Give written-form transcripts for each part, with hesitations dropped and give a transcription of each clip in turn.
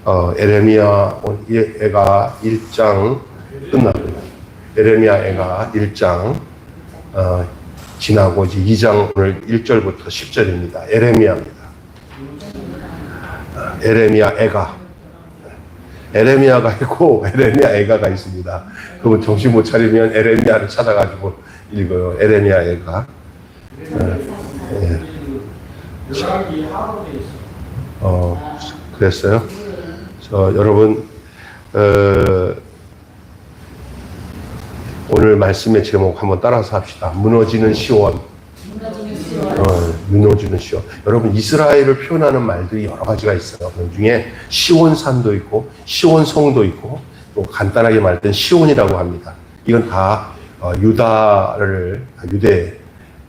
에레미야가 1장 끝납니다. 에레미야가 1장 지나고 이제 2장 오늘 1절부터 10절입니다. 에레미야입니다. 에레미야가 있고 에레미야가 있습니다. 그러면 정신 못 차리면 에레미야를 찾아가지고 읽어요. 에레미야가. 그랬어요. 여러분, 오늘 말씀의 제목 한번 따라서 합시다. 무너지는 시온. 무너지는 시온. 여러분, 이스라엘을 표현하는 말들이 여러 가지가 있어요. 그 중에 시온산도 있고, 시온성도 있고, 또 간단하게 말할 땐 시온이라고 합니다. 이건 다 유대,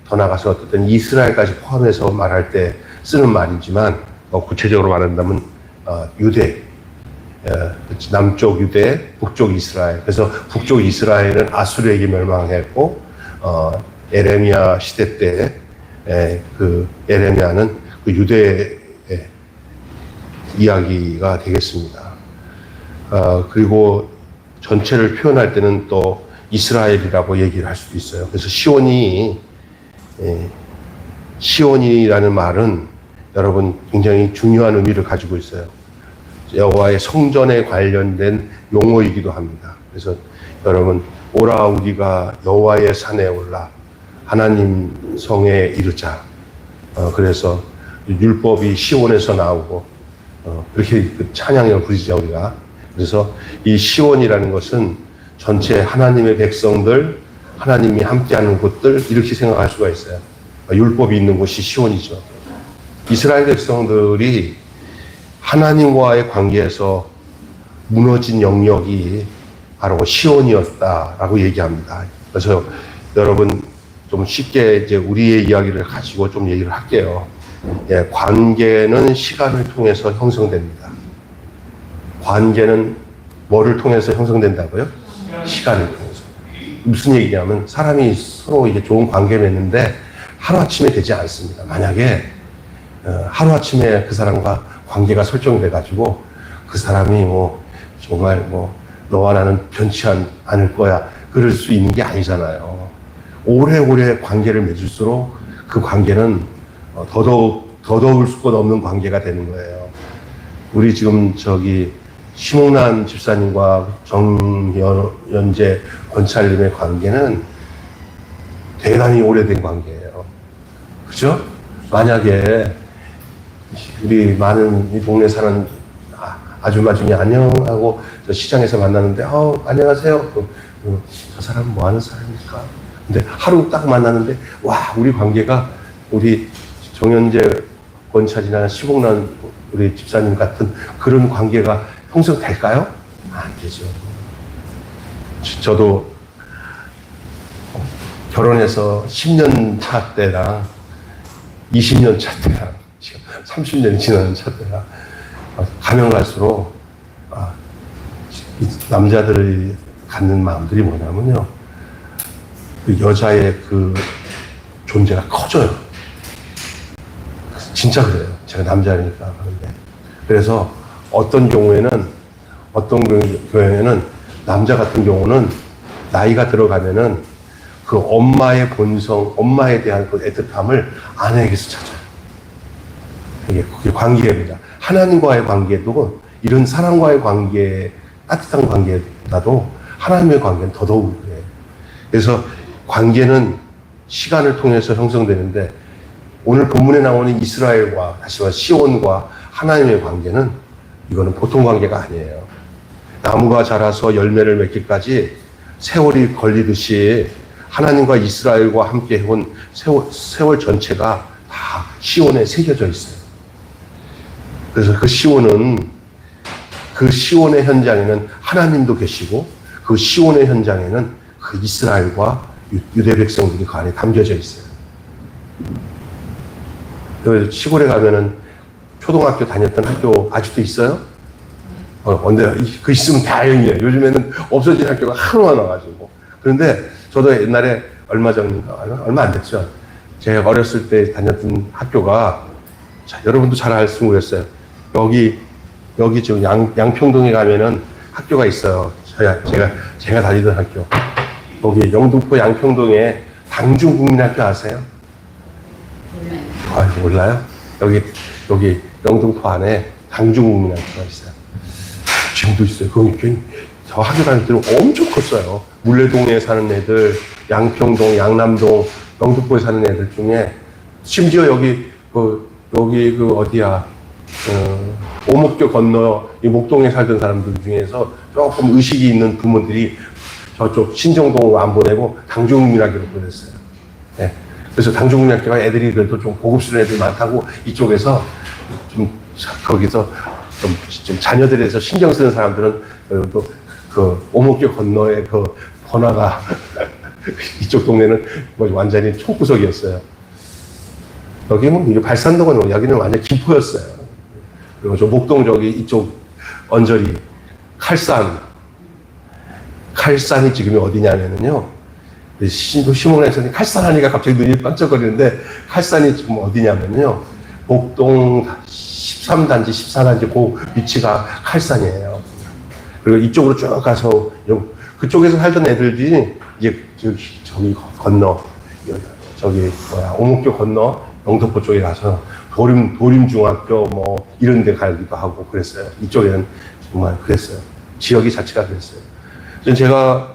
더 나가서 어떤 이스라엘까지 포함해서 말할 때 쓰는 말이지만, 구체적으로 말한다면, 유대, 남쪽 유대, 북쪽 이스라엘. 그래서 북쪽 이스라엘은 아수르에게 멸망했고, 에레미야 시대 때, 그 에레미야는 그 유대의 이야기가 되겠습니다. 그리고 전체를 표현할 때는 또 이스라엘이라고 얘기를 할 수도 있어요. 그래서 시온이라는 말은 여러분 굉장히 중요한 의미를 가지고 있어요. 여호와의 성전에 관련된 용어이기도 합니다. 그래서 여러분, 오라 우리가 여호와의 산에 올라 하나님 성에 이르자. 그래서 율법이 시온에서 나오고 그렇게 그 찬양을 부르죠 우리가. 그래서 이 시온이라는 것은 전체 하나님의 백성들, 하나님이 함께하는 곳들 이렇게 생각할 수가 있어요. 율법이 있는 곳이 시온이죠. 이스라엘 백성들이 하나님과의 관계에서 무너진 영역이 바로 시온이었다라고 얘기합니다. 그래서 여러분 좀 쉽게 이제 우리의 이야기를 가지고 좀 얘기를 할게요. 관계는 시간을 통해서 형성됩니다. 관계는 뭐를 통해서 형성된다고요? 시간을 통해서. 무슨 얘기냐면 사람이 서로 이게 좋은 관계를 맺는데 하루아침에 되지 않습니다. 만약에 하루아침에 그 사람과 관계가 설정돼가지고 그 사람이 정말 너와 나는 변치 않을 거야. 그럴 수 있는 게 아니잖아요. 오래오래 관계를 맺을수록 그 관계는 더더울 수가 없는 관계가 되는 거예요. 우리 지금 심옥란 집사님과 정연재 권찰님의 관계는 대단히 오래된 관계예요. 그죠? 만약에 우리 많은 이 동네 사는 아줌마 중에 안녕하고 시장에서 만났는데 안녕하세요. 저 사람은 뭐 하는 사람입니까? 근데 하루 딱 만났는데 와 우리 관계가 우리 정연재 권찰이나 시봉란 우리 집사님 같은 그런 관계가 형성될까요? 안 되죠. 저도 결혼해서 10년 차 때랑 20년 차 때랑 지금 30년이 지나는 차 때랑 가면 갈수록 남자들이 갖는 마음들이 뭐냐면요. 그 여자의 그 존재가 커져요. 진짜 그래요. 제가 남자니까 그런데. 그래서 어떤 경우에는 남자 같은 경우는 나이가 들어가면은 그 엄마의 본성, 엄마에 대한 그 애틋함을 아내에게서 찾아요. 그게 관계입니다. 하나님과의 관계도 이런 사람과의 관계, 따뜻한 관계보다도 하나님의 관계는 더더욱 그래요. 그래서 관계는 시간을 통해서 형성되는데 오늘 본문에 나오는 이스라엘과 다시 말해 시온과 하나님의 관계는 이거는 보통 관계가 아니에요. 나무가 자라서 열매를 맺기까지 세월이 걸리듯이 하나님과 이스라엘과 함께 해온 세월 전체가 다 시온에 새겨져 있어요. 그래서 그 시온의 현장에는 하나님도 계시고 그 시온의 현장에는 그 이스라엘과 유대 백성들이 그 안에 담겨져 있어요. 시골에 가면은 초등학교 다녔던 학교 아직도 있어요? 근데 그 있으면 다행이에요. 요즘에는 없어진 학교가 하루 많아가지고. 그런데 저도 옛날에 얼마 안 됐죠. 제가 어렸을 때 다녔던 학교가, 자, 여러분도 잘 알았으면 그랬어요. 여기 여기 지금 양평동에 가면은 학교가 있어요. 제가 다니던 학교. 거기 영등포 양평동에 당중국민학교 아세요? 아, 몰라요? 여기 영등포 안에 당중국민학교가 있어요. 지금도 있어요. 거기 저 학교 다닐 때는 엄청 컸어요. 물레동에 사는 애들, 양평동, 양남동, 영등포에 사는 애들 중에 심지어 여기 어디야, 오목교 건너 이 목동에 살던 사람들 중에서 조금 의식이 있는 부모들이 저쪽 신정동으로 안 보내고 당중국민학교로 보냈어요. 네. 그래서 당중국민학교가 애들이 그래도 좀 고급스러운 애들 많다고 이쪽에서 거기서 좀 자녀들에서 신경 쓰는 사람들은 그 오목교 건너에 그 번화가 이쪽 동네는 뭐 완전히 총구석이었어요. 여기는 이게 발산동은 여기는 완전 김포였어요. 그리고 저 목동 저기 이쪽 언저리 칼산이 지금이 어디냐면요. 시몬에서는 칼산 하니까 갑자기 눈이 반짝거리는데 칼산이 지금 어디냐면요. 목동 13단지, 14단지 그 위치가 칼산이에요. 그리고 이쪽으로 쭉 가서 그쪽에서 살던 애들이 이제 저기 건너 오목교 건너 영등포 쪽에 가서 도림중학교 뭐 이런 데 가기도 하고 그랬어요. 이쪽에는 정말 그랬어요. 지역이 자체가 그랬어요. 제가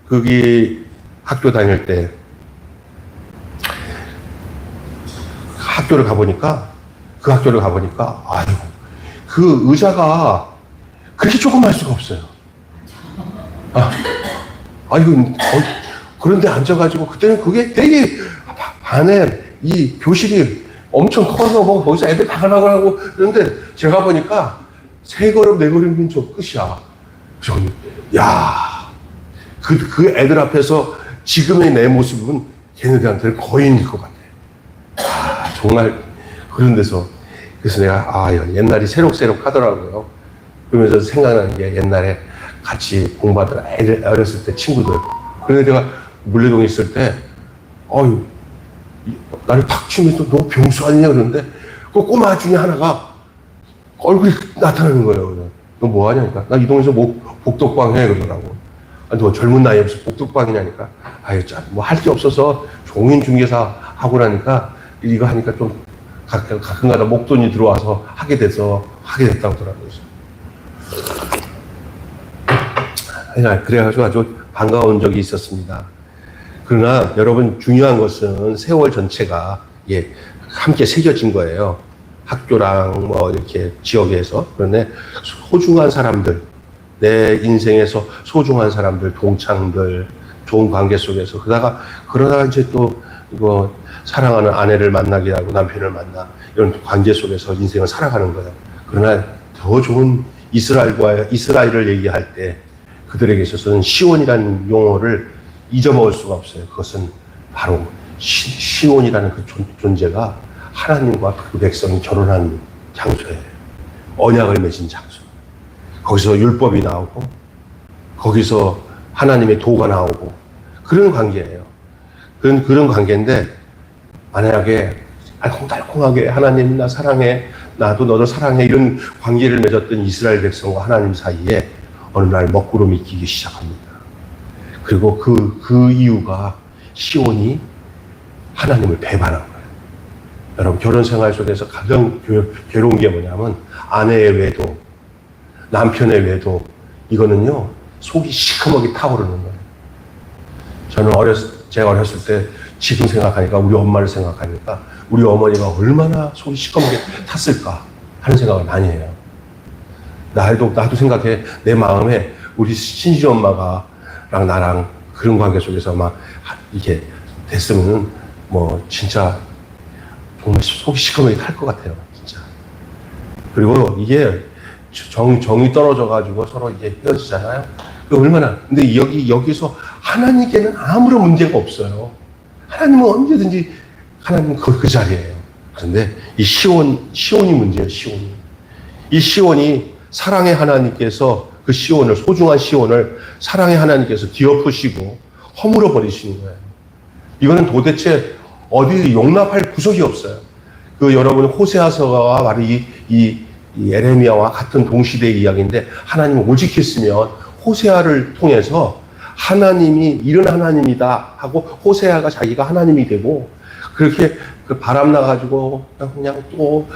거기 학교 다닐 때 학교를 가보니까 아유 그 의자가 그렇게 조그마할 수가 없어요. 그런데 앉아가지고 그때는 그게 되게 반에 이 교실이 엄청 커서 뭐 거기서 애들 바글바글하고 그런데 제가 보니까 3걸음 4걸음이면 좀 끝이야. 그 애들 앞에서 지금의 내 모습은 걔네들한테는 거인일 것 같아. 정말 그런 데서 그래서 내가 옛날이 새록새록 하더라고요. 그러면서 생각나는 게 옛날에 같이 공부하던 애들 어렸을 때 친구들. 그런데 내가 물레동에 있을 때 나를 팍 치면서 너 병수 아니냐 그러는데 그 꼬마 중에 하나가 얼굴이 나타나는 거예요. 너 뭐 하냐니까 나 이 동네에서 복덕방 해 그러더라고. 너 젊은 나이에 무슨 복덕방이냐니까 뭐 할 게 없어서 종인중개사 하고 나니까 이거 하니까 좀 가끔가다 목돈이 들어와서 하게 됐다고 하더라고요. 그래가지고 아주 반가운 적이 있었습니다. 그러나 여러분 중요한 것은 세월 전체가 함께 새겨진 거예요. 학교랑 뭐 이렇게 지역에서. 그런데 소중한 사람들, 내 인생에서 소중한 사람들, 동창들, 좋은 관계 속에서 그러다가 이제 또 이거 사랑하는 아내를 만나게 하고 남편을 만나 이런 관계 속에서 인생을 살아가는 거예요. 그러나 더 좋은 이스라엘을 얘기할 때 그들에게 있어서는 시온이라는 용어를 잊어먹을 수가 없어요. 그것은 바로 시온이라는 그 존재가 하나님과 그 백성이 결혼한 장소예요. 언약을 맺은 장소. 거기서 율법이 나오고 거기서 하나님의 도가 나오고 그런 관계예요. 그런 관계인데 만약에 알콩달콩하게 하나님 나 사랑해 나도 너도 사랑해 이런 관계를 맺었던 이스라엘 백성과 하나님 사이에 어느 날 먹구름이 끼기 시작합니다. 그리고 그 이유가 시온이 하나님을 배반한 거예요. 여러분 결혼 생활 속에서 가장 괴로운 게 뭐냐면 아내의 외도, 남편의 외도 이거는요 속이 시커멓게 타오르는 거예요. 저는 제가 어렸을 때 지금 생각하니까 우리 엄마를 생각하니까 우리 어머니가 얼마나 속이 시커멓게 탔을까 하는 생각을 많이 해요. 나도 생각해 내 마음에 우리 신지 엄마랑 나랑 그런 관계 속에서 막 이렇게 됐으면은 뭐 진짜 정말 속이 시커멓게 탈 것 같아요, 진짜. 그리고 이게 정이 떨어져가지고 서로 이게 헤어지잖아요. 근데 여기서 하나님께는 아무런 문제가 없어요. 하나님은 언제든지 하나님은 그 자리예요. 그런데 이 시온이 문제예요, 시온이. 이 시온이 사랑의 하나님께서 그 시온을, 소중한 시온을 사랑의 하나님께서 뒤엎으시고 허물어 버리시는 거예요. 이거는 도대체 어디 용납할 구석이 없어요. 여러분 호세아서가 바로 이 이 에레미야와 같은 동시대의 이야기인데 하나님을 오직했으면 호세아를 통해서 하나님이 이런 하나님이다 하고 호세아가 자기가 하나님이 되고 그렇게 그 바람 나가지고 그냥 또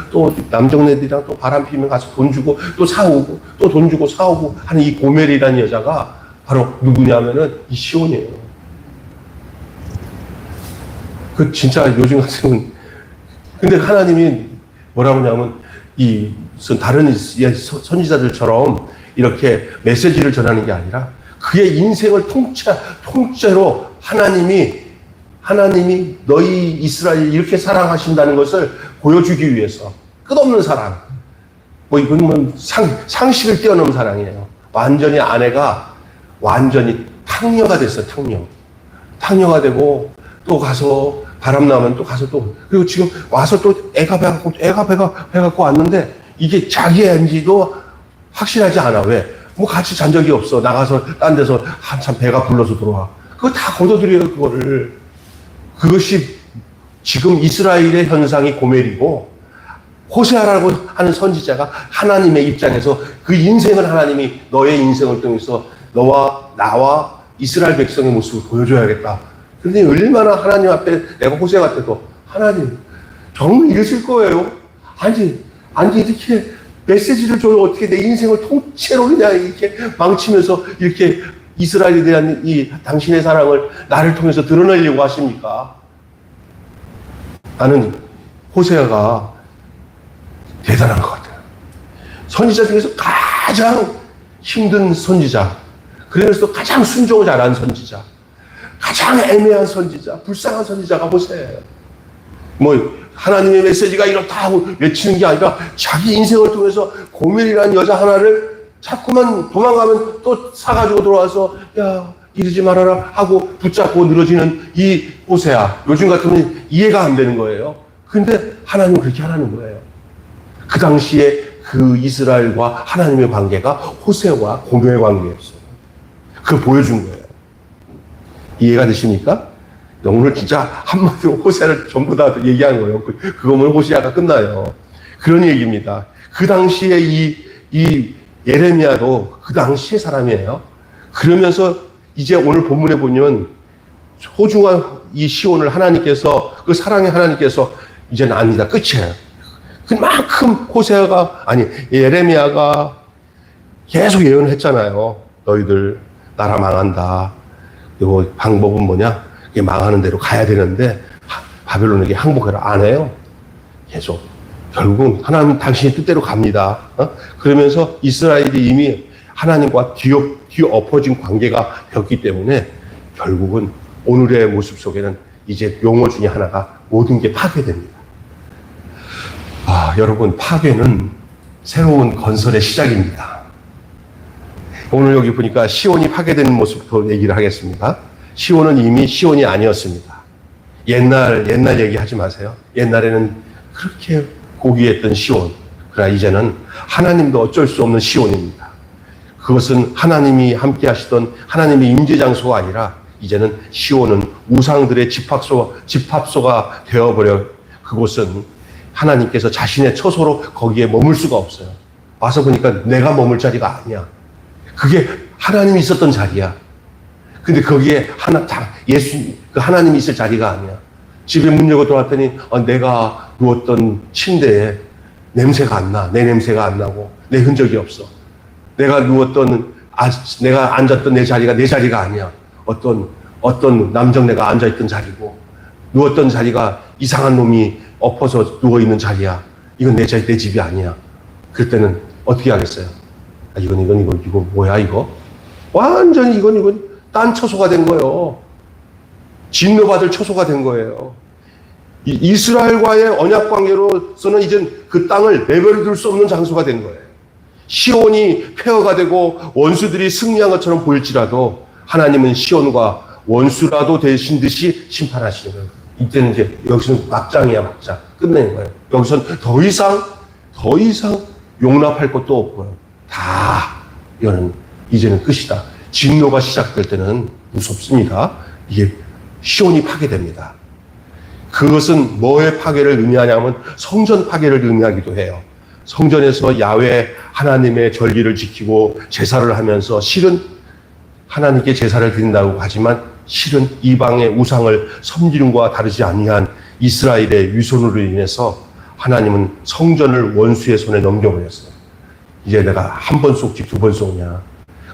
남정네들이랑 또 바람 피면 가서 돈 주고 또 사오고 또 돈 주고 사오고 하는 이 고멜이라는 여자가 바로 누구냐면은 이 시온이에요. 그 진짜 요즘 같으면 근데 하나님이 뭐라고 하냐면 이 다른 선지자들처럼 이렇게 메시지를 전하는 게 아니라 그의 인생을 통째로 하나님이 너희 이스라엘 이렇게 사랑하신다는 것을 보여주기 위해서 끝없는 사랑. 뭐 이건 상식을 뛰어넘은 사랑이에요. 완전히 아내가 완전히 탕녀가 됐어요. 탕녀가 되고 또 가서 바람 나면 또 가서 또 그리고 지금 와서 또 애가 배갖고 왔는데 이게 자기 애인지도 확실하지 않아. 왜? 뭐 같이 잔 적이 없어. 나가서 딴 데서 한참 배가 불러서 들어와. 그거 다 걷어들여요, 그거를. 그것이 지금 이스라엘의 현상이 고멜이고 호세아라고 하는 선지자가 하나님의 입장에서 그 인생을 하나님이 너의 인생을 통해서 너와 나와 이스라엘 백성의 모습을 보여줘야겠다. 근데 얼마나 하나님 앞에 내가 호세아 같아도 하나님 정말 이러실 거예요. 아니 이렇게 메시지를 줘요. 어떻게 내 인생을 통째로 그냥 이렇게 망치면서 이렇게 이스라엘에 대한 이 당신의 사랑을 나를 통해서 드러내려고 하십니까? 나는 호세아가 대단한 것 같아요. 선지자 중에서 가장 힘든 선지자, 그래서 가장 순종을 잘하는 선지자, 가장 애매한 선지자, 불쌍한 선지자가 호세아예요. 뭐 하나님의 메시지가 이렇다 하고 외치는 게 아니라 자기 인생을 통해서 고멜이라는 여자 하나를 자꾸만 도망가면 또 사가지고 들어와서 야 이러지 말아라 하고 붙잡고 늘어지는 이 호세아. 요즘 같으면 이해가 안 되는 거예요. 근데 하나님은 그렇게 하라는 거예요. 그 당시에 그 이스라엘과 하나님의 관계가 호세아와 고멜의 관계였어요. 그걸 보여준 거예요. 이해가 되십니까? 오늘 진짜 한마디로 호세아를 전부 다 얘기하는 거예요. 그거면 호세아가 끝나요. 그런 얘기입니다. 그 당시에 이 예레미야도 그 당시의 사람이에요. 그러면서 이제 오늘 본문에 보면 소중한 이 시온을 하나님께서 그 사랑의 하나님께서 이제는 아니다. 끝이에요. 그만큼 예레미야가 계속 예언을 했잖아요. 너희들 나라 망한다. 그리고 방법은 뭐냐? 망하는 대로 가야 되는데 바벨론에게 항복해라. 안 해요. 계속. 결국은 하나님 당신의 뜻대로 갑니다. 그러면서 이스라엘이 이미 하나님과 뒤엎어진 관계가 되었기 때문에 결국은 오늘의 모습 속에는 이제 용어 중에 하나가 모든 게 파괴됩니다. 여러분, 파괴는 새로운 건설의 시작입니다. 오늘 여기 보니까 시온이 파괴되는 모습부터 얘기를 하겠습니다. 시온은 이미 시온이 아니었습니다. 옛날 얘기하지 마세요. 옛날에는 그렇게 고귀했던 시온. 그러나 이제는 하나님도 어쩔 수 없는 시온입니다. 그것은 하나님이 함께 하시던 하나님의 임재장소가 아니라 이제는 시온은 우상들의 집합소가 되어버려 그곳은 하나님께서 자신의 처소로 거기에 머물 수가 없어요. 와서 보니까 내가 머물 자리가 아니야. 그게 하나님이 있었던 자리야. 근데 거기에 그 하나님이 있을 자리가 아니야. 집에 문 열고 들어왔더니 내가 누웠던 침대에 냄새가 안 나. 내 냄새가 안 나고 내 흔적이 없어. 내가 앉았던 내 자리가 아니야. 어떤 남정네가 앉아있던 자리고 누웠던 자리가 이상한 놈이 엎어서 누워있는 자리야. 이건 내 집이 아니야. 그럴 때는 어떻게 하겠어요? 이건 뭐야 이거? 완전히 이건 딴 처소가 된 거예요. 진노받을 처소가 된 거예요. 이스라엘과의 언약 관계로서는 이젠 그 땅을 내버려 둘 수 없는 장소가 된 거예요. 시온이 폐허가 되고 원수들이 승리한 것처럼 보일지라도 하나님은 시온과 원수라도 되신 듯이 심판하시는 거예요. 이때는 이제 여기서는 막장이야, 막장. 끝내는 거예요. 여기서는 더 이상 용납할 것도 없고요. 이제는 끝이다. 진노가 시작될 때는 무섭습니다. 이게 시온이 파괴됩니다. 그것은 뭐의 파괴를 의미하냐면 성전 파괴를 의미하기도 해요. 성전에서 야훼 하나님의 절기를 지키고 제사를 하면서 실은 하나님께 제사를 드린다고 하지만 실은 이방의 우상을 섬기는 것과 다르지 아니한 이스라엘의 위선으로 인해서 하나님은 성전을 원수의 손에 넘겨버렸어요. 이제 내가 한 번 속지 두 번 속냐.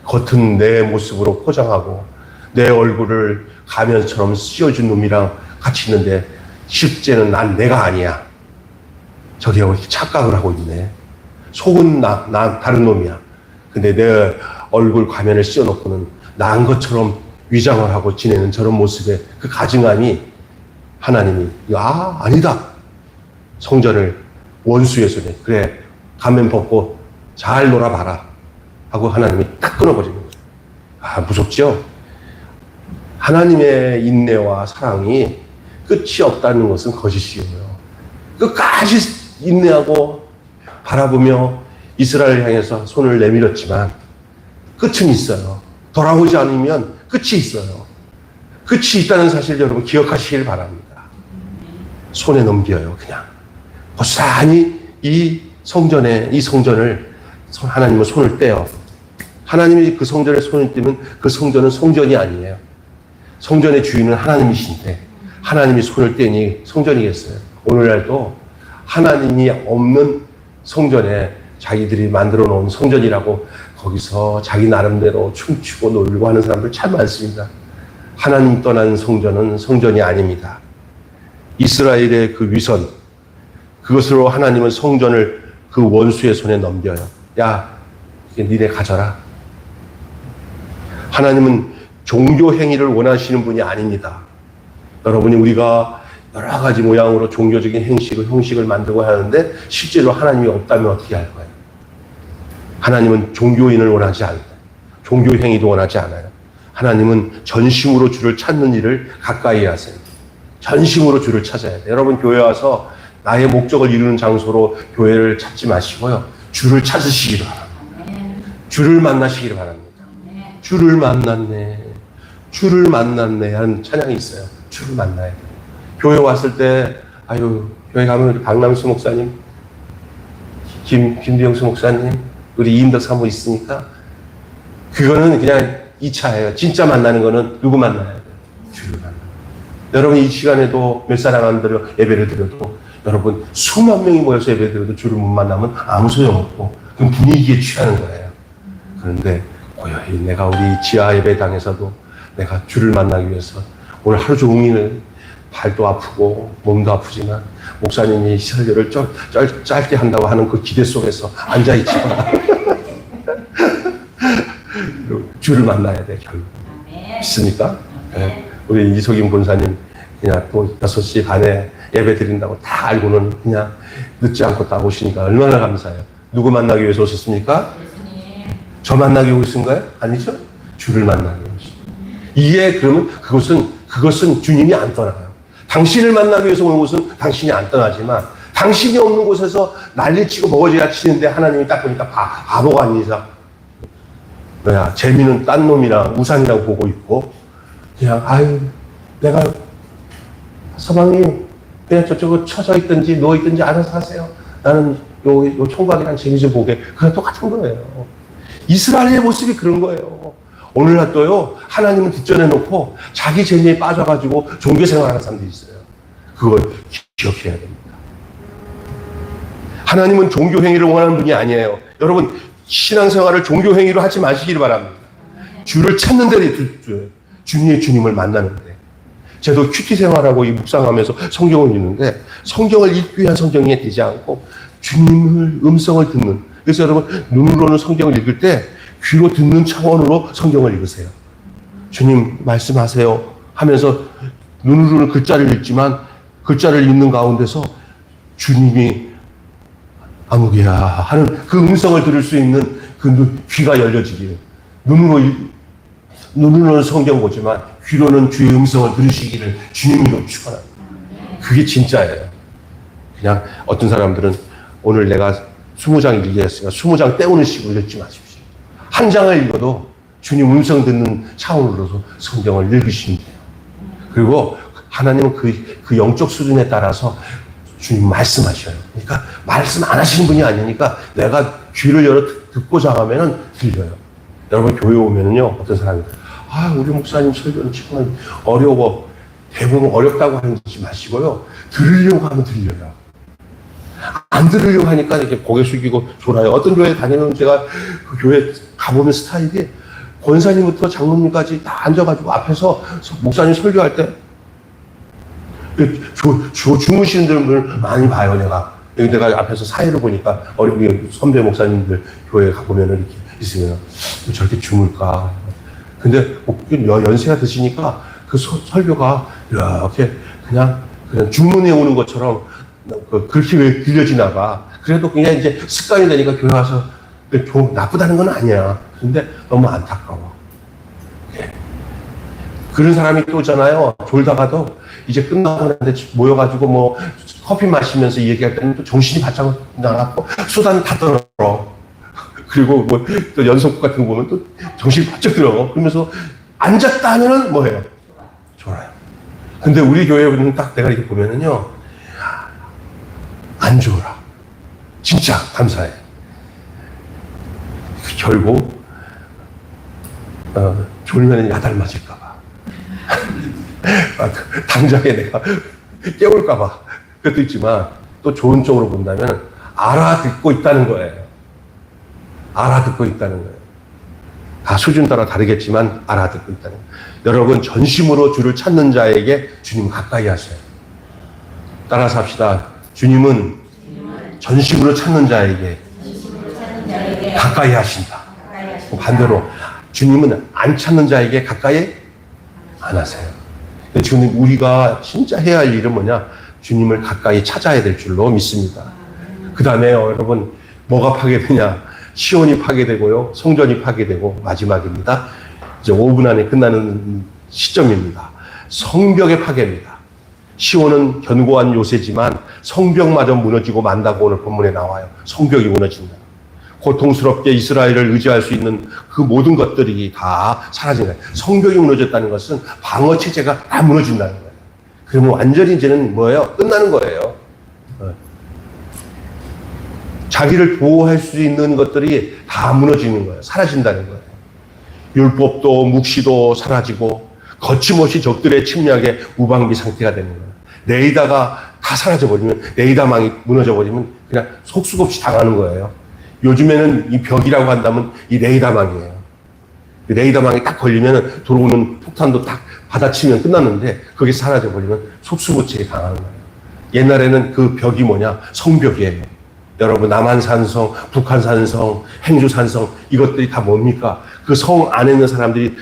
겉은 내 모습으로 포장하고 내 얼굴을 가면처럼 씌워준 놈이랑 같이 있는데 실제는 난 내가 아니야. 저게 이렇게 착각을 하고 있네. 속은 난 다른 놈이야. 근데 내 얼굴 가면을 씌워놓고는 나은 것처럼 위장을 하고 지내는 저런 모습에 그 가증함이 하나님이 아니다. 성전을 원수의 손에 그래 가면 벗고 잘 놀아봐라 하고 하나님이 딱 끊어버리는 거예요. 무섭죠? 하나님의 인내와 사랑이 끝이 없다는 것은 거짓이에요. 끝까지 인내하고 바라보며 이스라엘을 향해서 손을 내밀었지만 끝은 있어요. 돌아오지 않으면 끝이 있어요. 끝이 있다는 사실 여러분 기억하시길 바랍니다. 손에 넘겨요. 그냥 고스란히 이 성전을 하나님은 손을 떼요. 하나님이 그 성전에 손을 떼면 그 성전은 성전이 아니에요. 성전의 주인은 하나님이신데 하나님이 손을 떼니 성전이겠어요. 오늘날도 하나님이 없는 성전에 자기들이 만들어 놓은 성전이라고 거기서 자기 나름대로 춤추고 놀고 하는 사람들 참 많습니다. 하나님 떠난 성전은 성전이 아닙니다. 이스라엘의 그 위선, 그것으로 하나님은 성전을 그 원수의 손에 넘겨요. 야, 이게 니네 가져라. 하나님은 종교 행위를 원하시는 분이 아닙니다. 여러분이 우리가 여러 가지 모양으로 종교적인 형식을 만들고 하는데 실제로 하나님이 없다면 어떻게 할 거예요? 하나님은 종교인을 원하지 않아요. 종교 행위도 원하지 않아요. 하나님은 전심으로 주를 찾는 일을 가까이 하세요. 전심으로 주를 찾아야 돼요. 여러분 교회 와서 나의 목적을 이루는 장소로 교회를 찾지 마시고요. 주를 찾으시기를 바랍니다. 주를 만나시기를 바랍니다. 주를 만났네. 주를 만났네 하는 찬양이 있어요. 주를 만나야 돼요. 교회 왔을 때 교회 가면 박남수 목사님, 김비영수 목사님, 우리 이임덕 사모 있으니까 그거는 그냥 2차예요. 진짜 만나는 거는 누구 만나야 돼요? 주를 만나요. 여러분 이 시간에도 몇 사람 안 들어 예배를 드려도 여러분 수만 명이 모여서 예배 드려도 주를 못 만나면 아무 소용없고 그럼 분위기에 취하는 거예요. 그런데 고요히 내가 우리 지하 예배당에서도 내가 주를 만나기 위해서 오늘 하루 종일 발도 아프고 몸도 아프지만 목사님이 설교를 짧게 한다고 하는 그 기대 속에서 앉아있지만 주를 만나야 돼 결국. 있습니까? 네. 우리 이석임 본사님 그냥 또 6시 반에 예배 드린다고 다 알고는 그냥 늦지 않고 딱 오시니까 얼마나 감사해요. 누구 만나기 위해서 오셨습니까? 저 만나기 위해서 오신 거예요? 아니죠? 주를 만나기 위해서. 이게 그러면 그것은 주님이 안 떠나요. 당신을 만나기 위해서 온 곳은 당신이 안 떠나지만 당신이 없는 곳에서 난리치고 먹어져야 치는데 하나님이 딱 보니까 바보가 아니자. 뭐야, 재미는 딴 놈이랑 우상이라고 보고 있고 그냥 내가 서방님 그냥 저쪽으로 쳐져 있든지 누워 있든지 알아서 하세요. 나는 요 총각이랑 재미 좀 보게. 그게 똑같은 거예요. 이스라엘의 모습이 그런 거예요. 오늘날도요 하나님은 뒷전에 놓고 자기 재미에 빠져가지고 종교생활하는 사람들이 있어요. 그걸 기억해야 됩니다. 하나님은 종교행위를 원하는 분이 아니에요. 여러분 신앙생활을 종교행위로 하지 마시기를 바랍니다. 주를 찾는 데 주님을 만나는데 저도 큐티 생활하고 이 묵상하면서 성경을 읽는데 성경을 읽기 위한 성경이 되지 않고 주님을 음성을 듣는, 그래서 여러분 눈으로는 성경을 읽을 때 귀로 듣는 차원으로 성경을 읽으세요. 주님 말씀하세요 하면서 눈으로는 글자를 읽지만 글자를 읽는 가운데서 주님이 아무개야 하는 그 음성을 들을 수 있는 그 귀가 열려지기를. 눈으로는 성경 보지만 귀로는 주의 음성을 들으시기를 주님으로 축원합니다. 그게 진짜예요. 그냥 어떤 사람들은 오늘 내가 20장 읽겠으니까 20장 때우는 식으로 읽지 마십시오. 한 장을 읽어도 주님 음성 듣는 차원으로서 성경을 읽으시면 돼요. 그리고 하나님은 그 영적 수준에 따라서 주님 말씀하셔요. 그러니까 말씀 안 하시는 분이 아니니까 내가 귀를 열어 듣고자 하면은 들려요. 여러분 교회 오면은요, 어떤 사람이 우리 목사님 설교는 정말 어려워. 대부분 어렵다고 하지 마시고요. 들으려고 하면 들려요. 안 들으려고 하니까 이렇게 고개 숙이고 졸아요. 어떤 교회 다니면 제가 그 교회 가보면 스타일이 권사님부터 장로님까지 다 앉아가지고 앞에서 목사님 설교할 때 주무시는 분들 많이 봐요, 내가. 여기 내가 앞에서 사회를 보니까 어린 선배 목사님들 교회에 가보면 이렇게 있으면 저렇게 주물까. 근데 연세가 드시니까 그 설교가 이렇게 그냥 주문해 오는 것처럼 그렇게 들려지나 봐. 그래도 그냥 이제 습관이 되니까 교회 와서 나쁘다는 건 아니야. 근데 너무 안타까워. 그런 사람이 또 있잖아요. 졸다가도 이제 끝나고 나는데 모여가지고 뭐 커피 마시면서 얘기할 때는 또 정신이 바짝 나갔고 수단 다 떨어. 그리고 뭐 또 연속극 같은 거 보면 또 정신이 바짝 들어. 그러면서 앉았다 하면은 뭐해요? 졸아요. 근데 우리 교회는 딱 내가 이렇게 보면은요, 안 졸아. 진짜 감사해. 결국 졸면 야단 맞을까봐. 당장에 내가 깨울까봐. 그것도 있지만 또 좋은 쪽으로 본다면 알아듣고 있다는 거예요. 알아듣고 있다는 거예요. 다 수준 따라 다르겠지만 알아듣고 있다는 거예요. 여러분 전심으로 주를 찾는 자에게 주님 가까이 하세요. 따라서 합시다. 주님은 전심으로 찾는 자에게 가까이 하신다. 반대로 주님은 안 찾는 자에게 가까이 안 하세요. 주님, 우리가 진짜 해야 할 일은 뭐냐? 주님을 가까이 찾아야 될 줄로 믿습니다. 그 다음에 여러분 뭐가 파괴되냐? 시온이 파괴되고요, 성전이 파괴되고, 마지막입니다. 이제 5분 안에 끝나는 시점입니다. 성벽의 파괴입니다. 시온은 견고한 요새지만 성벽마저 무너지고 만다고 오늘 본문에 나와요. 성벽이 무너진다. 고통스럽게 이스라엘을 의지할 수 있는 그 모든 것들이 다 사라진 거예요. 성벽이 무너졌다는 것은 방어 체제가 다 무너진다는 거예요. 그러면 완전히 이제는 뭐예요? 끝나는 거예요. 자기를 보호할 수 있는 것들이 다 무너지는 거예요. 사라진다는 거예요. 율법도 묵시도 사라지고 거침없이 적들의 침략에 무방비 상태가 되는 거예요. 레이다가 다 사라져버리면, 레이다망이 무너져버리면 그냥 속수없이 당하는 거예요. 요즘에는 이 벽이라고 한다면 이 레이다망이에요. 레이다망이 딱 걸리면 들어오는 폭탄도 딱 받아치면 끝났는데 그게 사라져버리면 속수무책에 당하는 거예요. 옛날에는 그 벽이 뭐냐? 성벽이에요. 여러분 남한산성, 북한산성, 행주산성 이것들이 다 뭡니까? 그 성 안에 있는 사람들이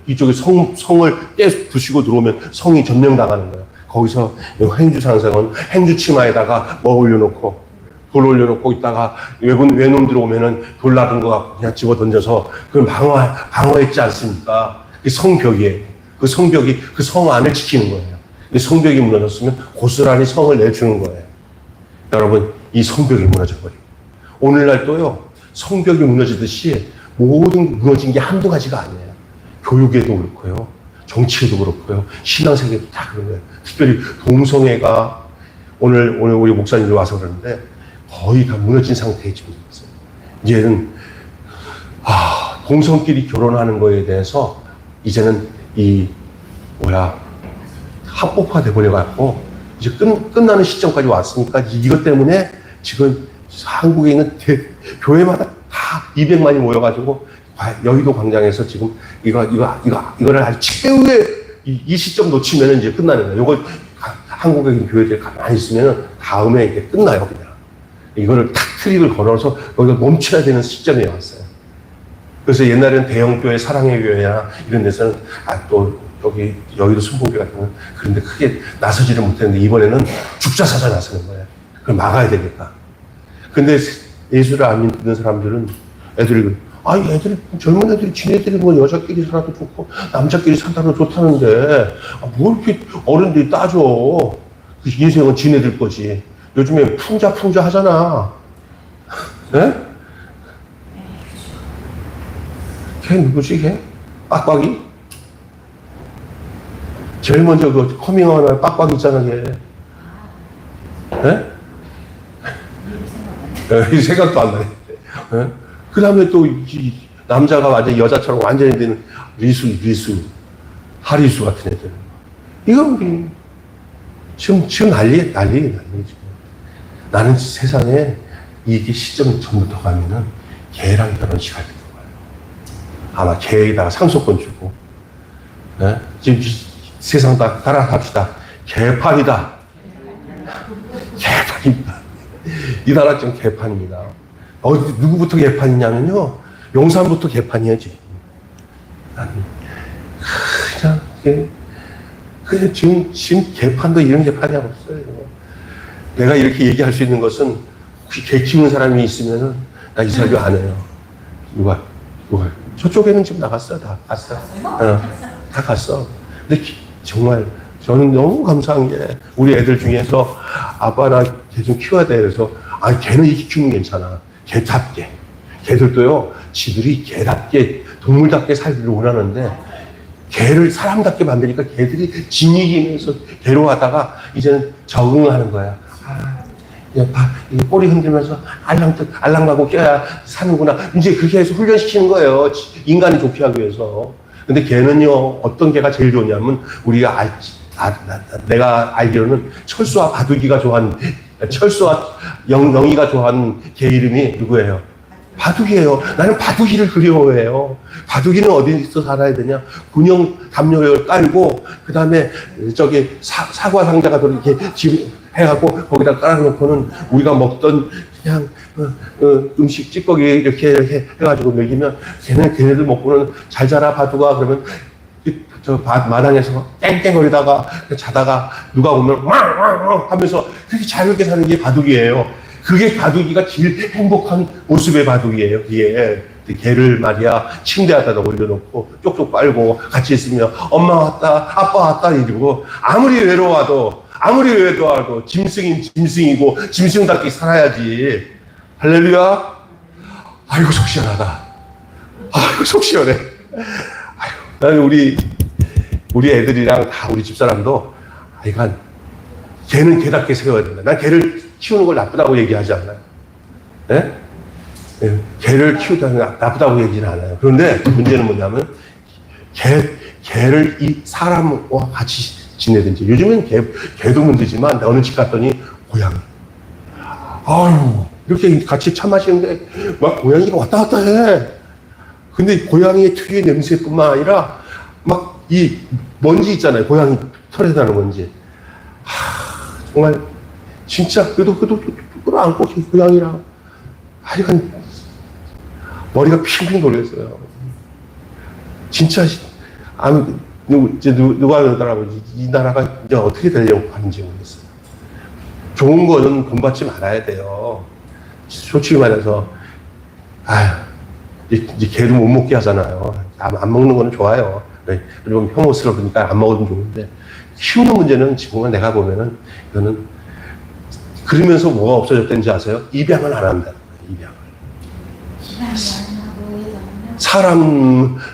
이쪽에 성을 깨부시고 들어오면 성이 점령당하는 거예요. 거기서 행주산성은 행주치마에다가 뭐 올려놓고 돌 올려놓고 있다가 외놈들 오면은 돌 나른 거 갖고 그냥 집어 던져서 그걸 방어했지 않습니까? 그 성벽이에요. 그 성벽이 그 성 안을 지키는 거예요. 그 성벽이 무너졌으면 고스란히 성을 내주는 거예요. 여러분, 이 성벽이 무너져버리고. 오늘날 또요, 성벽이 무너지듯이 모든 무너진 게 한두 가지가 아니에요. 교육에도 그렇고요, 정치에도 그렇고요, 신앙세계도 다 그런 거예요. 특별히 동성애가 오늘 우리 목사님들 와서 그러는데 거의 다 무너진 상태에 지금 있어요. 이제는, 동성끼리 결혼하는 거에 대해서 이제는 합법화돼 버려갖고 이제 끝나는 시점까지 왔으니까 이것 때문에 지금 한국에 있는 교회마다 다 200만이 모여가지고 여의도 광장에서 지금 이거를 아주 최후의 이 시점 놓치면 이제 끝나는 거예요. 이거 한국에 있는 교회들 가만히 있으면 다음에 이게 끝나요, 그냥. 이거를 탁 트릭을 걸어서 여기가 멈춰야 되는 시점에 왔어요. 그래서 옛날에는 대형교회, 사랑의 교회나 이런 데서는 또 여기 여의도 순복교 같은 건 그런데 크게 나서지를 못했는데 이번에는 죽자사자 나서는 거예요. 그걸 막아야 되니까. 근데 예수를 안 믿는 사람들은 애들이 젊은 애들이 지네들이 뭐 여자끼리 살아도 좋고 남자끼리 살아도 좋다는데 뭐 이렇게 어른들이 따져. 그 인생은 지네들 거지. 요즘에 풍자 하잖아. 네? 걔 누구지 걔? 빡빡이? 제일 먼저 그 커밍아웃 빡빡이 있잖아 걔. 네? 이 생각도 안 나요. 그 다음에 또 이 남자가 완전 여자처럼 완전히 되는 리수, 하리수 같은 애들. 이건 지금 난리. 나는 세상에 이게 시점 전부터 가면은 개랑 결혼식 할 때도 봐요. 아마 개에다가 상속권 주고, 지금 세상 다 따라갑시다. 개판이다. 개판입니다. 이 나라 좀 개판입니다. 누구부터 개판이냐면요. 용산부터 개판이야, 지금. 그냥 지금 개판도 이런 개판이 없어요. 내가 이렇게 얘기할 수 있는 것은 혹시 개 키우는 사람이 있으면은 나 이 설교 안 해요. 누가? 저쪽에는 지금 나갔어. 다 갔어. 다 갔어. 근데 정말 저는 너무 감사한 게 우리 애들 중에서 아빠 나 개 좀 키워야 돼. 그래서 개는 이렇게 키우면 괜찮아. 개답게. 개들도요, 지들이 개답게, 동물답게 살기를 원하는데, 개를 사람답게 만드니까 개들이 지니기면서 괴로워하다가 이제는 적응을 하는 거야. 꼬리 흔들면서 알랑하고 깨야 사는구나. 이제 그렇게 해서 훈련시키는 거예요. 인간이 좋게 하기 위해서. 근데 개는요, 어떤 개가 제일 좋냐면, 내가 알기로는 철수와 바둑이가 좋아하는, 철수와 영희가 좋아하는 개 이름이 누구예요? 바둑이에요. 나는 바둑이를 그리워해요. 바둑이는 어디서 살아야 되냐? 군용 담요를 깔고, 그 다음에 저기 사과 상자가 이렇게 해갖고 거기다 깔아놓고는 우리가 먹던 그냥 음식 찌꺼기 이렇게 해가지고 먹이면 걔네들 먹고는 잘 자라 바둑아 그러면 저 마당에서 땡땡거리다가 자다가 누가 오면 왕 하면서 그렇게 자유롭게 사는 게 바둑이에요. 그게 바둑이가 제일 행복한 모습의 바둑이에요. 그게 개를 말이야 침대에다 올려놓고 쪽쪽 빨고 같이 있으면 엄마 왔다 아빠 왔다 이러고 아무리 외로워도 짐승이고 짐승답게 살아야지. 할렐루야. 아이고 속 시원하다. 아이고 속 시원해. 아이고 나는 우리 애들이랑 다 우리 집사람도 개는 개답게 세워야 된다. 난 개를 키우는 걸 나쁘다고 얘기하지 않아요. 네? 개를 키우다는 나쁘다고 얘기는 않아요. 그런데 문제는 뭐냐면 개를 이 사람과 같이 지내든지 요즘엔 개도 문제지만 어느 집 갔더니 고양이. 아유 이렇게 같이 차 마시는데 막 고양이가 왔다 갔다 해. 근데 고양이의 특유의 냄새뿐만 아니라 막 이 먼지 있잖아요. 고양이 털에 나는 먼지. 정말 진짜 그래도 끌어안고 고양이랑 하여간 머리가 핑핑 돌렸어요. 진짜 누가 그러더라고요. 이 나라가 이제 어떻게 되려고 하는지 모르겠어요. 좋은 거는 돈 받지 말아야 돼요. 솔직히 말해서 이제 개도 못 먹게 하잖아요. 안 먹는 거는 좋아요. 그리고 혐오스러우니까 안 먹어도 좋은데 키우는 문제는 지금은 내가 보면은 이거는 그러면서 뭐가 없어졌다는지 아세요? 입양을 안 한다. 입양을.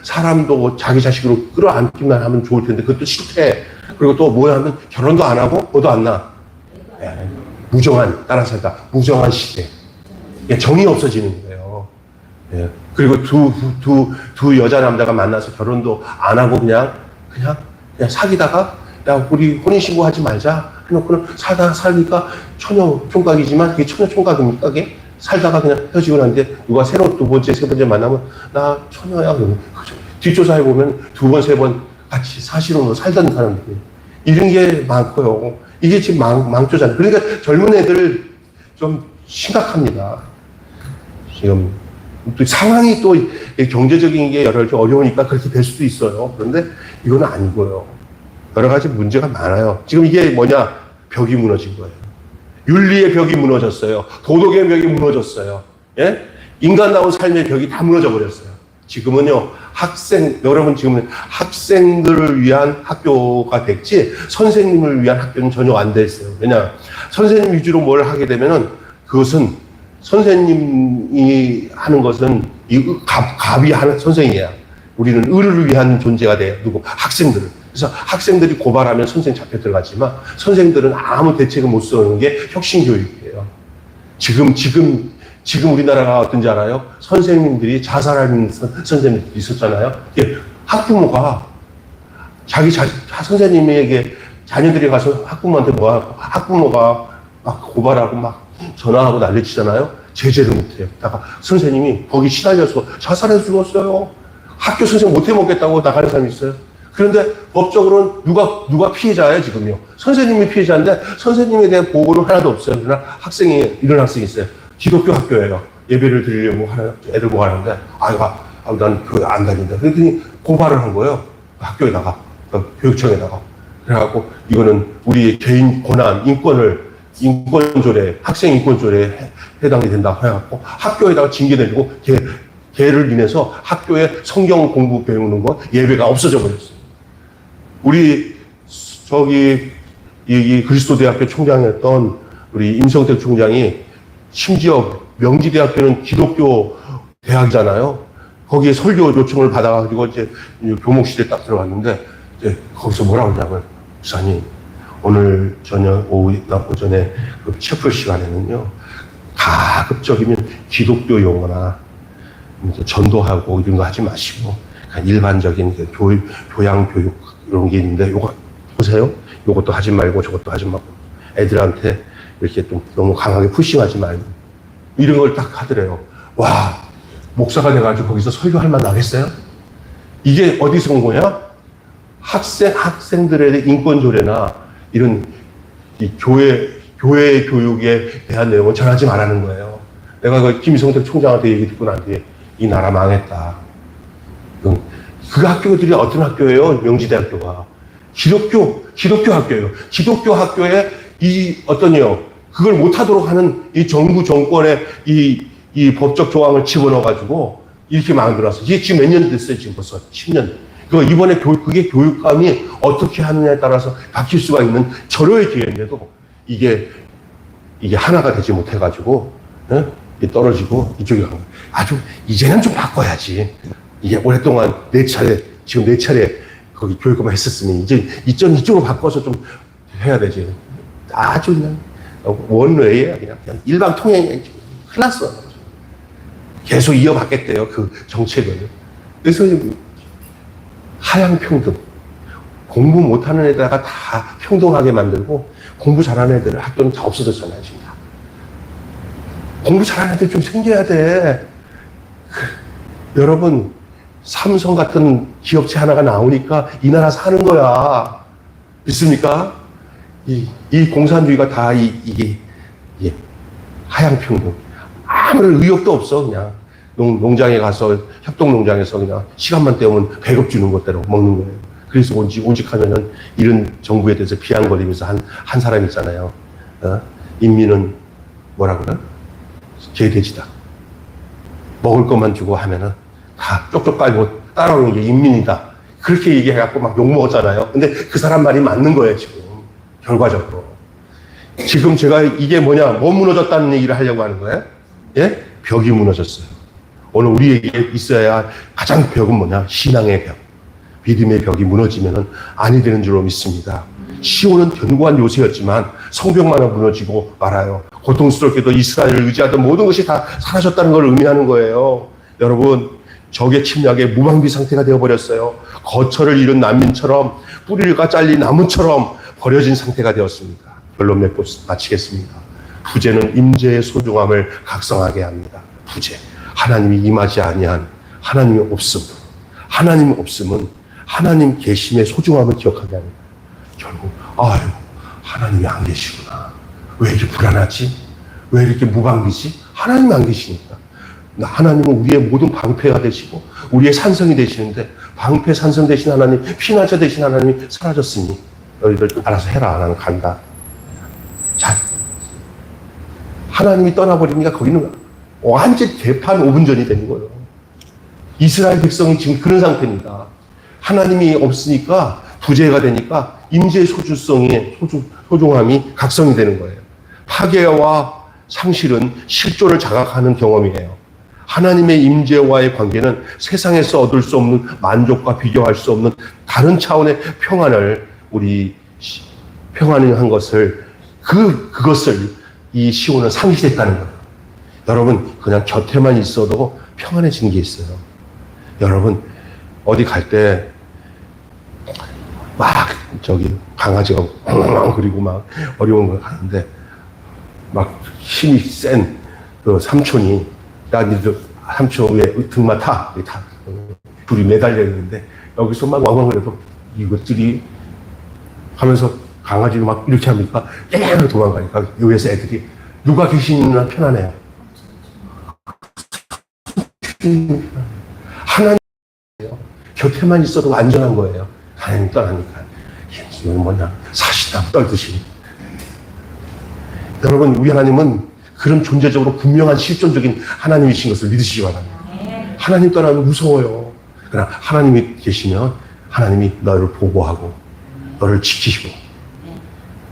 사람도 자기 자식으로 끌어안기만 하면 좋을 텐데 그것도 싫대. 그리고 또 뭐야 하면 결혼도 안 하고 뭐도 안 나. 무정한 따라 살다 무정한 시대. 정이 없어지는 거예요. 그리고 두 여자 남자가 만나서 결혼도 안 하고 그냥 사귀다가 야 우리 혼인신고 하지 말자 해놓고는 살니까 처녀 총각이지만 그게 처녀 총각입니까? 그게? 살다가 그냥 헤어지고 났는데 누가 새로 두 번째 세 번째 만나면 나 처녀야 그러면 뒷조사해 보면 두 번 세 번 같이 사실혼으로 살던 사람들이 이런 게 많고요. 이게 지금 망조잖아요. 그러니까 젊은 애들 좀 심각합니다. 지금 또 상황이 또 경제적인 게 여러 가지 어려우니까 그렇게 될 수도 있어요. 그런데 이건 아니고요. 여러 가지 문제가 많아요. 지금 이게 뭐냐? 벽이 무너진 거예요. 윤리의 벽이 무너졌어요. 도덕의 벽이 무너졌어요. 예? 인간다운 삶의 벽이 다 무너져 버렸어요. 지금은요, 여러분 지금은 학생들을 위한 학교가 됐지, 선생님을 위한 학교는 전혀 안 됐어요. 왜냐? 선생님 위주로 뭘 하게 되면은 그것은 선생님이 하는 것은 갑이 하는 선생이에요. 우리는 의를 위한 존재가 돼요. 학생들은. 그래서 학생들이 고발하면 선생님 잡혀 지만 선생들은 아무 대책을 못 쓰는 게 혁신교육이에요. 지금 지금 우리나라가 어떤지 알아요? 선생님들이 자살하는 선생님들이 있었잖아요. 학부모가 선생님에게 자녀들이 가서 학부모한테 뭐하고, 학부모가 막 고발하고 막 전화하고 난리치잖아요. 제재를 못해요. 다가 선생님이 거기 시달려서 자살해서 죽었어요. 학교 선생님 못해 먹겠다고 나가는 사람이 있어요. 그런데 법적으로는 누가 피해자예요, 지금요? 선생님이 피해자인데 선생님에 대한 보호는 하나도 없어요. 그러나 이런 학생이 있어요. 기독교 학교예요. 예배를 드리려고 애들 모아하는데, 난 교회 안 다닌다. 그랬더니 고발을 한 거예요. 학교에다가, 교육청에다가. 그래갖고 이거는 우리 개인 권한, 인권조례, 학생 인권조례에 해당이 된다고 해갖고 학교에다가 징계 내리고 걔를 인해서 학교에 성경 공부 배우는 거 예배가 없어져 버렸어요. 우리 이 그리스도대학교 총장이었던 우리 임성택 총장이 심지어 명지대학교는 기독교 대학이잖아요. 거기에 설교 요청을 받아가지고 이제 교목실에 딱 들어갔는데 이제 거기서 뭐라고 하냐면 목사님 오늘 오전에 그 채플 시간에는요 가급적이면 기독교 용어나 전도하고 이런 거 하지 마시고 그냥 일반적인 교양 교육 이런 게 있는데 요거 보세요. 요것도 하지 말고 저것도 하지 말고 애들한테 이렇게 좀 너무 강하게 푸싱하지 말고 이런 걸 딱 하더래요. 와, 목사가 돼가지고 거기서 설교할 만 나겠어요? 이게 어디서 온 거냐? 학생들의 인권조례나 이런 이 교회 교육에 대한 내용을 전하지 말라는 거예요. 내가 그 김성택 총장한테 얘기 듣고 난 뒤에 이 나라 망했다. 그 학교들이 어떤 학교예요? 명지대학교가. 기독교 학교예요. 기독교 학교에 그걸 못하도록 하는 이 정부 정권의 이 법적 조항을 집어넣어가지고 이렇게 만들어서 이게 지금 몇 년 됐어요? 지금 벌써 10년. 이번에 그게 교육감이 어떻게 하느냐에 따라서 바뀔 수가 있는 절호의 기회인데도 이게 하나가 되지 못해가지고, 떨어지고 이쪽에 간 거예요. 이제는 좀 바꿔야지. 이게 오랫동안 지금 네 차례 거기 교육감을 했었으니 이제 이쪽으로 바꿔서 좀 해야 되지. 아주 그냥 원웨이야. 그냥 일방 통행이야. 큰일 났어. 계속 이어받겠대요. 그 정책을. 그래서 하향 평등. 공부 못하는 애들다가 다 평등하게 만들고 공부 잘하는 애들은 학교는 다 없어졌잖아요. 지금. 공부 잘하는 애들 좀 생겨야 돼. 여러분, 삼성 같은 기업체 하나가 나오니까 이 나라 사는 거야. 믿습니까? 이 공산주의가 다 이게 하향평등. 아무런 의욕도 없어, 그냥. 농장에 가서, 협동농장에서 그냥 시간만 때우면 배급 주는 것대로 먹는 거예요. 그래서 온직하면은 이런 정부에 대해서 비아냥거리면서 한 사람 있잖아요. 인민은 뭐라 그래? 개돼지다. 먹을 것만 주고 하면은 다 쪽쪽 빨고 따라오는 게 인민이다. 그렇게 얘기해갖고 막 욕먹었잖아요. 근데 그 사람 말이 맞는 거예요, 지금. 결과적으로. 지금 제가 이게 뭐 무너졌다는 얘기를 하려고 하는 거예요? 예? 벽이 무너졌어요. 오늘 우리에게 있어야 가장 벽은 뭐냐? 신앙의 벽. 믿음의 벽이 무너지면은 아니 되는 줄로 믿습니다. 시온은 견고한 요새였지만 성벽만은 무너지고 말아요. 고통스럽게도 이스라엘을 의지하던 모든 것이 다 사라졌다는 걸 의미하는 거예요. 여러분, 적의 침략에 무방비 상태가 되어버렸어요. 거처를 잃은 난민처럼 뿌리가 잘린 나무처럼 버려진 상태가 되었습니다. 결론 맺고 마치겠습니다. 부재는 임재의 소중함을 각성하게 합니다. 부재. 하나님이 임하지 아니한 하나님이 없음. 하나님이 없음은 하나님 계심의 소중함을 기억하게 합니다. 결국 하나님이 안 계시구나. 왜 이렇게 불안하지? 왜 이렇게 무방비지? 하나님이 안 계시니까. 하나님은 우리의 모든 방패가 되시고 우리의 산성이 되시는데 방패 산성 되신 하나님, 피난처 되신 하나님이 사라졌으니 너희들 알아서 해라. 나는 간다. 자, 하나님이 떠나버리니까 거기는 완전 개판 5분 전이 되는 거예요. 이스라엘 백성이 지금 그런 상태입니다. 하나님이 없으니까 부재가 되니까 임재의 소중함이 각성이 되는 거예요. 파괴와 상실은 실존을 자각하는 경험이에요. 하나님의 임재와의 관계는 세상에서 얻을 수 없는 만족과 비교할 수 없는 다른 차원의 평안을 평안한 것을 그것을 이 시온은 상실했다는 거예요. 여러분, 그냥 곁에만 있어도 평안해지는 게 있어요. 여러분, 어디 갈 때 막 강아지가 그리고 막 어려운 걸 가는데 막 힘이 센 그 삼촌이, 야, 니들 삼촌 왜 등만 타? 둘이 매달려 있는데 여기서 막 왕왕거려도 이것들이 하면서 강아지를 막 이렇게 하니까 깨르르 도망가니까 여기서 애들이 누가 계시느냐 편하네요. 하나님 곁에만 있어도 안전한 거예요. 하나님 떠나니까 이건 뭐냐, 사시나무 떨듯이. 여러분, 우리 하나님은 그런 존재적으로 분명한 실존적인 하나님이신 것을 믿으시기 바랍니다. 하나님 떠나면 무서워요. 그러나 하나님이 계시면 하나님이 너를 보호하고 너를 지키시고,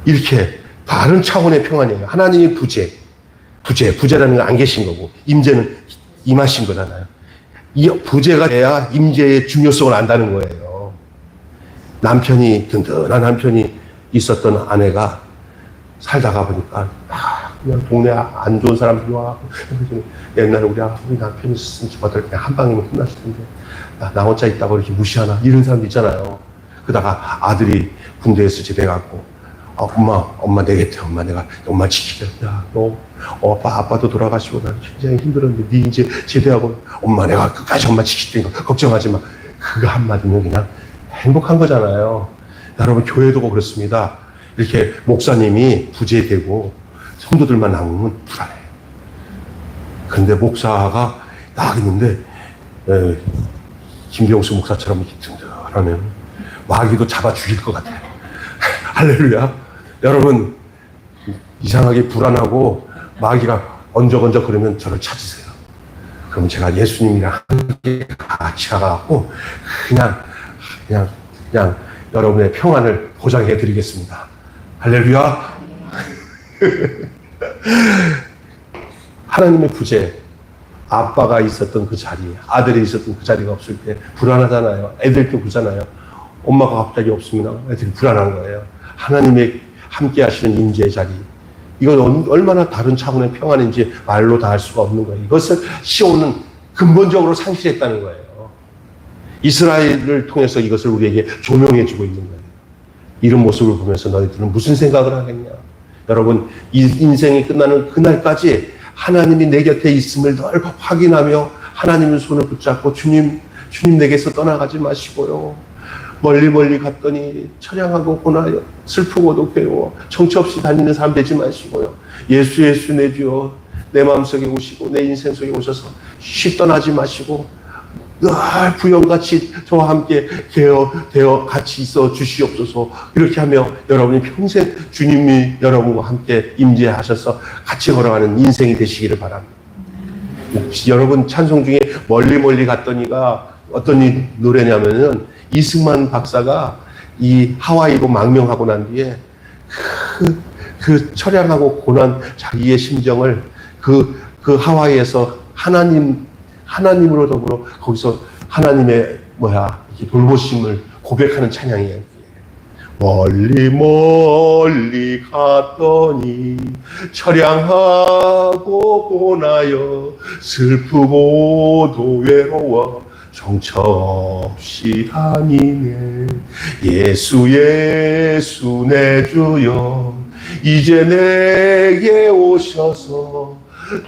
이렇게 다른 차원의 평안이에요. 하나님이 부재라는 건 안 계신 거고, 임재는 임하신 거잖아요. 이 부재가 돼야 임재의 중요성을 안다는 거예요. 남편이, 든든한 남편이 있었던 아내가 살다가 보니까 그냥 동네 안 좋은 사람들이 와갖고, 옛날에 우리 남편이 있었으면 저들 그냥 한 방이면 끝났을 텐데 나 혼자 있다고 이렇게 무시하나, 이런 사람도 있잖아요. 그러다가 아들이 군대에서 제대해갖고, 엄마 내겠대. 엄마 지키자. 야, 너 아빠도 돌아가시고 난 굉장히 힘들었는데 네 이제 제대하고 엄마 내가 끝까지 엄마 지킬 테니까 걱정하지 마. 그거 한마디면 그냥 행복한 거잖아요. 여러분, 교회도 그렇습니다. 이렇게 목사님이 부재되고 성도들만 남으면 불안해요. 근데 목사가 딱 있는데 김병수 목사처럼 이렇게 든든하면 마귀도 잡아 죽일 것 같아요. 할렐루야. 여러분, 이상하게 불안하고 마귀가 언적언적 그러면 저를 찾으세요. 그럼 제가 예수님이랑 함께 같이 가갖고 그냥 여러분의 평안을 보장해 드리겠습니다. 할렐루야. 하나님의 부재, 아빠가 있었던 그 자리, 아들이 있었던 그 자리가 없을 때 불안하잖아요. 애들도 그러잖아요. 엄마가 갑자기 없으면 애들이 불안한 거예요. 하나님의 함께 하시는 임재의 자리, 이건 얼마나 다른 차원의 평안인지 말로 다 할 수가 없는 거예요. 이것을 시온은 근본적으로 상실했다는 거예요. 이스라엘을 통해서 이것을 우리에게 조명해 주고 있는 거예요. 이런 모습을 보면서 너희들은 무슨 생각을 하겠냐. 여러분, 이 인생이 끝나는 그날까지 하나님이 내 곁에 있음을 늘 확인하며 하나님의 손을 붙잡고 주님 내게서 떠나가지 마시고요. 멀리 갔더니 처량하고 고나요, 슬프고도 괴로워 정처 없이 다니는 사람 되지 마시고요. 예수 내 주여 내 마음속에 오시고 내 인생 속에 오셔서 쉬 떠나지 마시고 늘 부영같이 저와 함께 되어 같이 있어 주시옵소서. 이렇게 하며 여러분이 평생 주님이 여러분과 함께 임재하셔서 같이 걸어가는 인생이 되시기를 바랍니다. 여러분, 찬송 중에 멀리 갔더니가 어떤 노래냐면은 이승만 박사가 이 하와이로 망명하고 난 뒤에 그 처량하고 고난 자기의 심정을 그 하와이에서 하나님으로 더불어 거기서 하나님의 이렇게 돌보심을 고백하는 찬양이에요. 멀리 갔더니 처량하고 고나여 슬프고도 외로워 정처 없이 다니네. 예수 내 주여 이제 내게 오셔서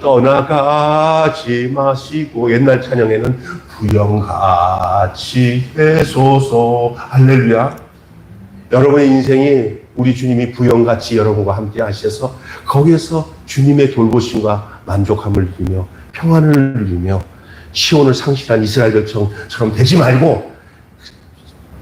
떠나가지 마시고, 옛날 찬양에는 부영같이 해소서. 할렐루야. 여러분의 인생이 우리 주님이 부영같이 여러분과 함께 하셔서 거기에서 주님의 돌보심과 만족함을 누리며 평안을 누리며 시온을 상실한 이스라엘들처럼 되지 말고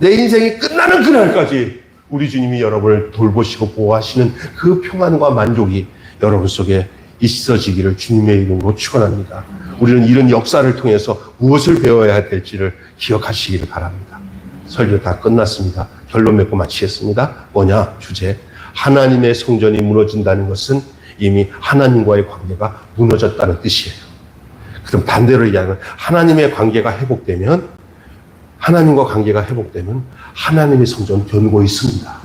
내 인생이 끝나는 그날까지 우리 주님이 여러분을 돌보시고 보호하시는 그 평안과 만족이 여러분 속에 있어지기를 주님의 이름으로 축원합니다. 우리는 이런 역사를 통해서 무엇을 배워야 될지를 기억하시기를 바랍니다. 설교 다 끝났습니다. 결론 맺고 마치겠습니다. 뭐냐? 주제. 하나님의 성전이 무너진다는 것은 이미 하나님과의 관계가 무너졌다는 뜻이에요. 그럼 반대로 얘기하면 하나님의 관계가 회복되면, 하나님과 관계가 회복되면 하나님의 성전은 견고 있습니다.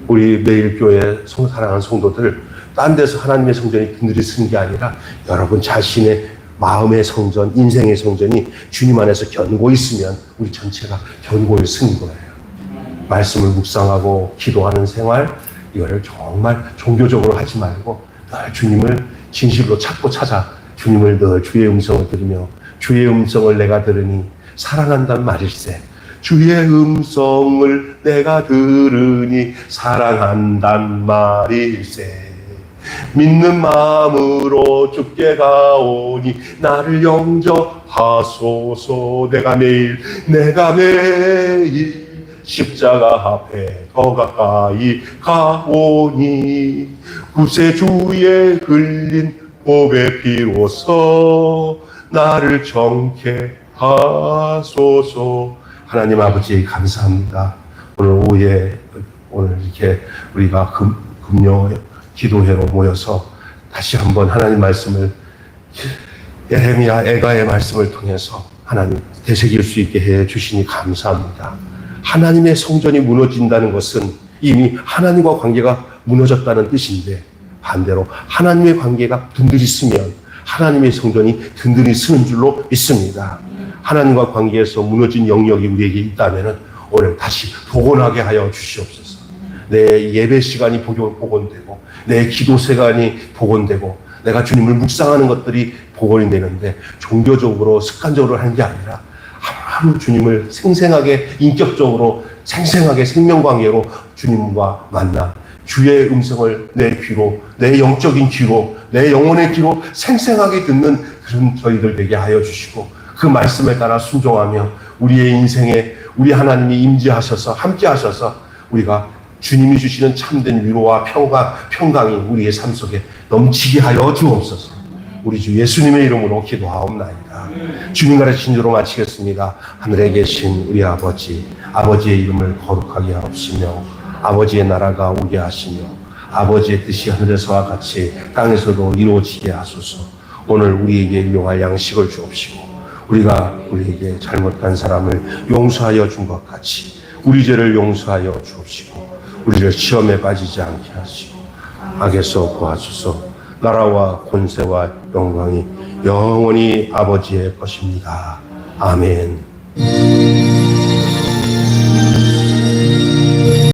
우리 매일 교회 사랑하는 성도들, 딴 데서 하나님의 성전이 그늘이 쓰는 게 아니라 여러분 자신의 마음의 성전, 인생의 성전이 주님 안에서 견고히 있으면 우리 전체가 견고히 쓰는 거예요. 말씀을 묵상하고 기도하는 생활, 이거를 정말 종교적으로 하지 말고 늘 주님을 진실로 찾고 찾아 주님을 늘 주의 음성을 들으며 주의 음성을 내가 들으니 사랑한단 말일세. 주의 음성을 내가 들으니 사랑한단 말일세. 믿는 마음으로 주께 가오니 나를 영접하소서. 내가 매일 십자가 앞에 더 가까이 가오니 구세주의 흘린 보배 피로써 나를 정케 하소서. 하나님 아버지 감사합니다. 오늘 오후에 오늘 이렇게 우리가 금요 기도회로 모여서 다시 한번 하나님 말씀을 예레미야 애가의 말씀을 통해서 하나님 되새길 수 있게 해 주시니 감사합니다. 하나님의 성전이 무너진다는 것은 이미 하나님과 관계가 무너졌다는 뜻인데, 반대로 하나님의 관계가 든든히 쓰면 하나님의 성전이 든든히 쓰는 줄로 믿습니다. 하나님과 관계에서 무너진 영역이 우리에게 있다면 오늘 다시 복원하게 하여 주시옵소서. 내 예배 시간이 복원되고 내 기도 시간이 복원되고 내가 주님을 묵상하는 것들이 복원이 되는데, 종교적으로 습관적으로 하는 게 아니라 하루 주님을 생생하게 인격적으로 생생하게 생명관계로 주님과 만나 주의 음성을 내 귀로, 내 영적인 귀로, 내 영혼의 귀로 생생하게 듣는 그런 저희들 되게 하여 주시고, 그 말씀에 따라 순종하며 우리의 인생에 우리 하나님이 임재하셔서 함께 하셔서 우리가 주님이 주시는 참된 위로와 평강이 우리의 삶 속에 넘치게 하여 주옵소서. 우리 주 예수님의 이름으로 기도하옵나이다. 주님 가르친 대로 마치겠습니다. 하늘에 계신 우리 아버지, 아버지의 이름을 거룩하게 하옵시며 아버지의 나라가 오게 하시며 아버지의 뜻이 하늘에서와 같이 땅에서도 이루어지게 하소서. 오늘 우리에게 일용할 양식을 주옵시고 우리가 우리에게 잘못한 사람을 용서하여 준 것 같이 우리 죄를 용서하여 주옵시고 우리를 시험에 빠지지 않게 하시고 악에서 구하소서. 나라와 권세와 영광이 영원히 아버지의 것입니다. 아멘.